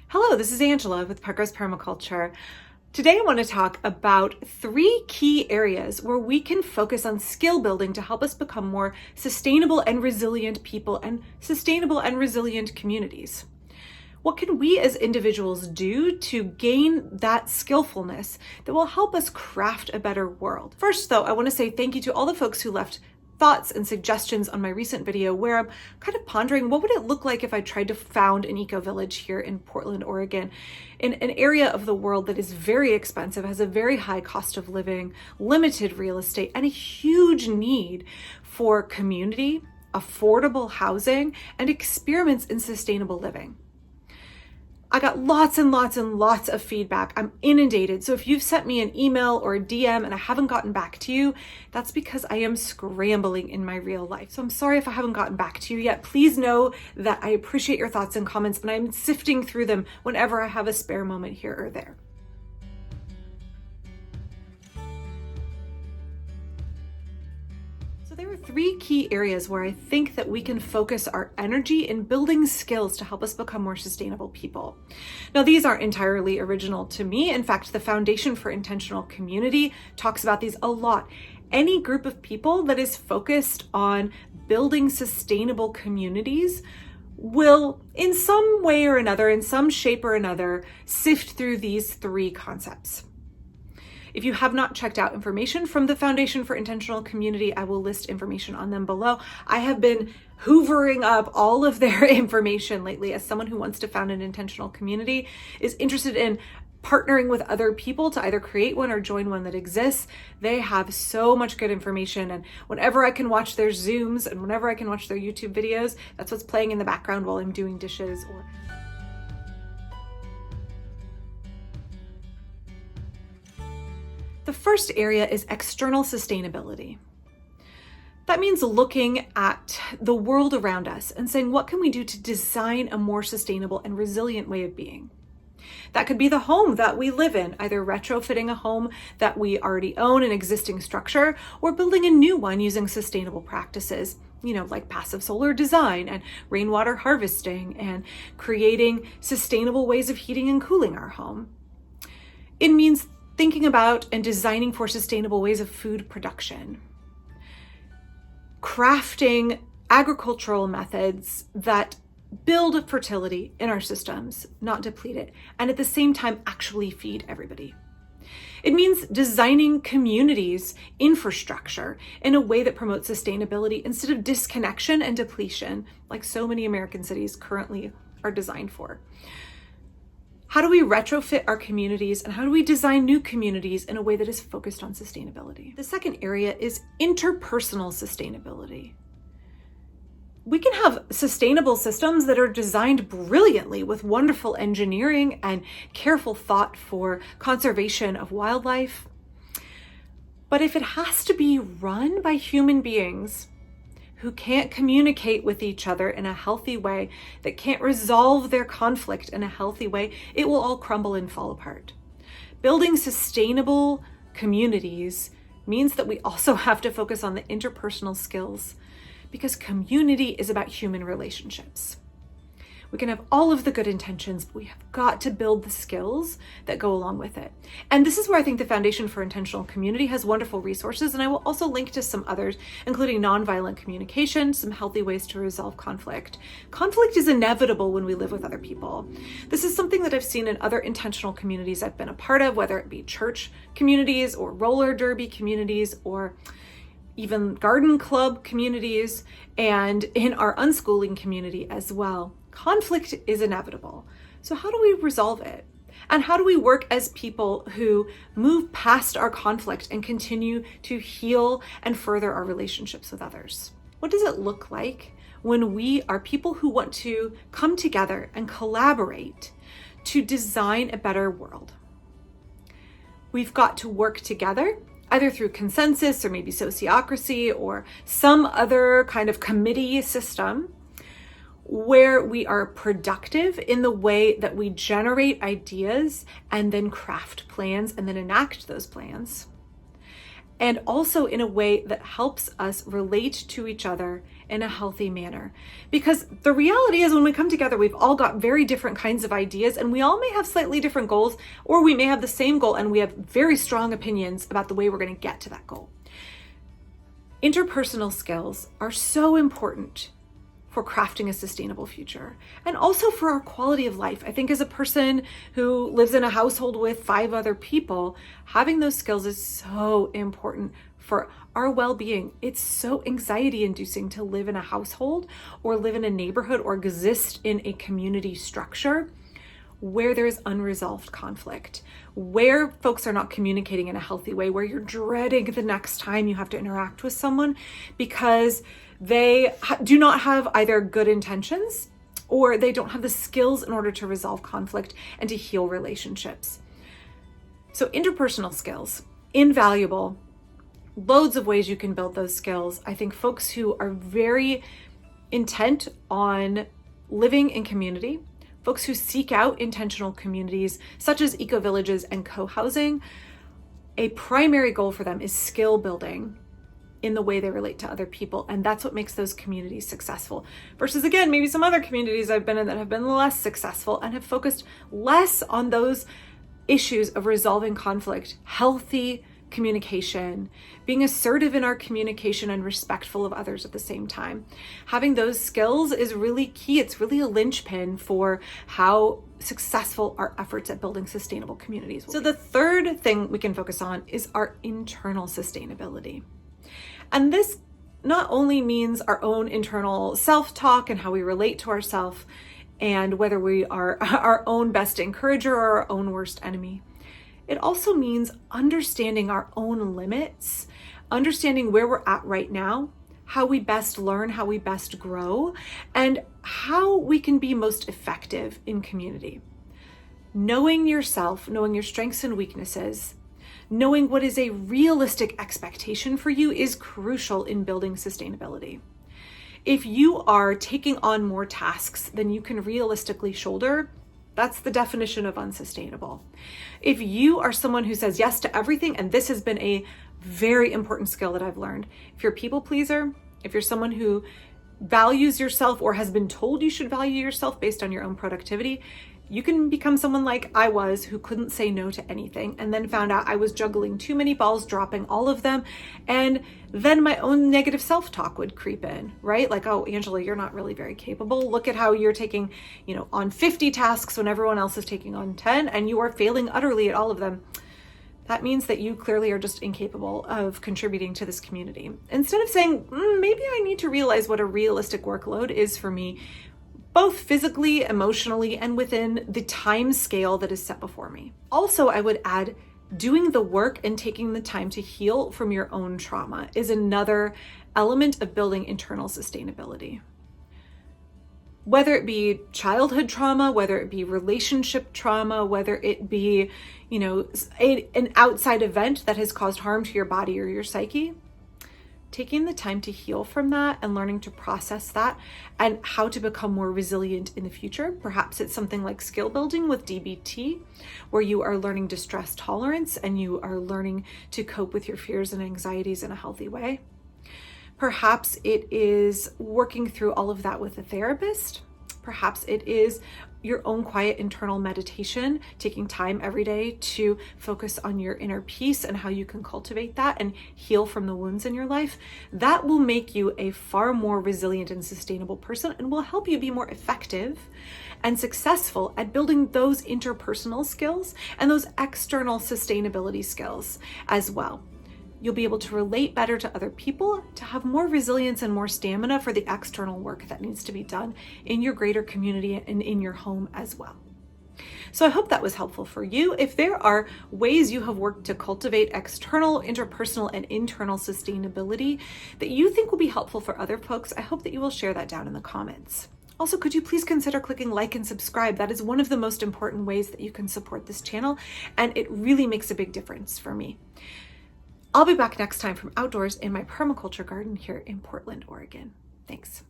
Hello, this is Angela with Parker's Permaculture. Today I want to talk about 3 key areas where we can focus on skill building to help us become more sustainable and resilient people and sustainable and resilient communities. What can we as individuals do to gain that skillfulness that will help us craft a better world? First, though, I want to say thank you to all the folks who left thoughts and suggestions on my recent video where I'm kind of pondering what would it look like if I tried to found an eco-village here in Portland, Oregon, in an area of the world that is very expensive, has a very high cost of living, limited real estate, and a huge need for community, affordable housing, and experiments in sustainable living. I got lots and lots and lots of feedback. I'm inundated. So if you've sent me an email or a DM and I haven't gotten back to you, that's because I am scrambling in my real life. So I'm sorry if I haven't gotten back to you yet. Please know that I appreciate your thoughts and comments, and I'm sifting through them whenever I have a spare moment here or there. There are 3 key areas where I think that we can focus our energy in building skills to help us become more sustainable people. Now, these aren't entirely original to me. In fact, the Foundation for Intentional Community talks about these a lot. Any group of people that is focused on building sustainable communities will, in some way or another, in some shape or another, sift through these 3 concepts. If you have not checked out information from the Foundation for Intentional Community, I will list information on them below. I have been hoovering up all of their information lately as someone who wants to found an intentional community, is interested in partnering with other people to either create one or join one that exists. They have so much good information, and whenever I can watch their Zooms and whenever I can watch their YouTube videos, that's what's playing in the background while I'm doing dishes or The first area is external sustainability. That means looking at the world around us and saying, what can we do to design a more sustainable and resilient way of being? That could be the home that we live in, either retrofitting a home that we already own, an existing structure, or building a new one using sustainable practices, like passive solar design and rainwater harvesting and creating sustainable ways of heating and cooling our home. It means thinking about and designing for sustainable ways of food production, crafting agricultural methods that build fertility in our systems, not deplete it, and at the same time actually feed everybody. It means designing communities, infrastructure in a way that promotes sustainability instead of disconnection and depletion, like so many American cities currently are designed for. How do we retrofit our communities, and how do we design new communities in a way that is focused on sustainability? The second area is interpersonal sustainability. We can have sustainable systems that are designed brilliantly with wonderful engineering and careful thought for conservation of wildlife. But if it has to be run by human beings who can't communicate with each other in a healthy way, that can't resolve their conflict in a healthy way, it will all crumble and fall apart. Building sustainable communities means that we also have to focus on the interpersonal skills, because community is about human relationships. We can have all of the good intentions, but we have got to build the skills that go along with it. And this is where I think the Foundation for Intentional Community has wonderful resources, and I will also link to some others, including nonviolent communication, some healthy ways to resolve conflict. Conflict is inevitable when we live with other people. This is something that I've seen in other intentional communities I've been a part of, whether it be church communities or roller derby communities or even garden club communities, and in our unschooling community as well. Conflict is inevitable. So how do we resolve it? And how do we work as people who move past our conflict and continue to heal and further our relationships with others? What does it look like when we are people who want to come together and collaborate to design a better world? We've got to work together, either through consensus or maybe sociocracy or some other kind of committee system, where we are productive in the way that we generate ideas and then craft plans and then enact those plans. and also in a way that helps us relate to each other in a healthy manner. Because the reality is when we come together, we've all got very different kinds of ideas, and we all may have slightly different goals, or we may have the same goal and we have very strong opinions about the way we're going to get to that goal. Interpersonal skills are so important for crafting a sustainable future and also for our quality of life. I think as a person who lives in a household with 5 other people, having those skills is so important for our well-being. It's so anxiety inducing to live in a household or live in a neighborhood or exist in a community structure where there's unresolved conflict, where folks are not communicating in a healthy way, where you're dreading the next time you have to interact with someone because they do not have either good intentions or they don't have the skills in order to resolve conflict and to heal relationships. So interpersonal skills, invaluable, loads of ways you can build those skills. I think folks who are very intent on living in community, folks who seek out intentional communities such as eco-villages and co-housing, a primary goal for them is skill building in the way they relate to other people. And that's what makes those communities successful. Versus, again, maybe some other communities I've been in that have been less successful and have focused less on those issues of resolving conflict, healthy communication, being assertive in our communication and respectful of others at the same time. Having those skills is really key. It's really a linchpin for how successful our efforts at building sustainable communities will be. So the third thing we can focus on is our internal sustainability. And this not only means our own internal self-talk and how we relate to ourselves and whether we are our own best encourager or our own worst enemy. It also means understanding our own limits, understanding where we're at right now, how we best learn, how we best grow, and how we can be most effective in community. Knowing yourself, knowing your strengths and weaknesses, knowing what is a realistic expectation for you is crucial in building sustainability. If you are taking on more tasks than you can realistically shoulder, that's the definition of unsustainable. If you are someone who says yes to everything, and this has been a very important skill that I've learned, if you're a people pleaser, if you're someone who values yourself or has been told you should value yourself based on your own productivity, you can become someone like I was, who couldn't say no to anything, and then found out I was juggling too many balls, dropping all of them, and then my own negative self-talk would creep in, right? Like, oh, Angela, you're not really very capable. Look at how you're taking, on 50 tasks when everyone else is taking on 10, and you are failing utterly at all of them. That means that you clearly are just incapable of contributing to this community. Instead of saying, maybe I need to realize what a realistic workload is for me, both physically, emotionally, and within the time scale that is set before me. Also, I would add, doing the work and taking the time to heal from your own trauma is another element of building internal sustainability. Whether it be childhood trauma, whether it be relationship trauma, whether it be, an outside event that has caused harm to your body or your psyche, taking the time to heal from that and learning to process that and how to become more resilient in the future. Perhaps it's something like skill building with DBT, where you are learning distress tolerance and you are learning to cope with your fears and anxieties in a healthy way. Perhaps it is working through all of that with a therapist. Perhaps it is your own quiet internal meditation, taking time every day to focus on your inner peace and how you can cultivate that and heal from the wounds in your life. That will make you a far more resilient and sustainable person and will help you be more effective and successful at building those interpersonal skills and those external sustainability skills as well. You'll be able to relate better to other people, to have more resilience and more stamina for the external work that needs to be done in your greater community and in your home as well. So I hope that was helpful for you. If there are ways you have worked to cultivate external, interpersonal, and internal sustainability that you think will be helpful for other folks, I hope that you will share that down in the comments. Also, could you please consider clicking like and subscribe? That is one of the most important ways that you can support this channel, and it really makes a big difference for me. I'll be back next time from outdoors in my permaculture garden here in Portland, Oregon. Thanks.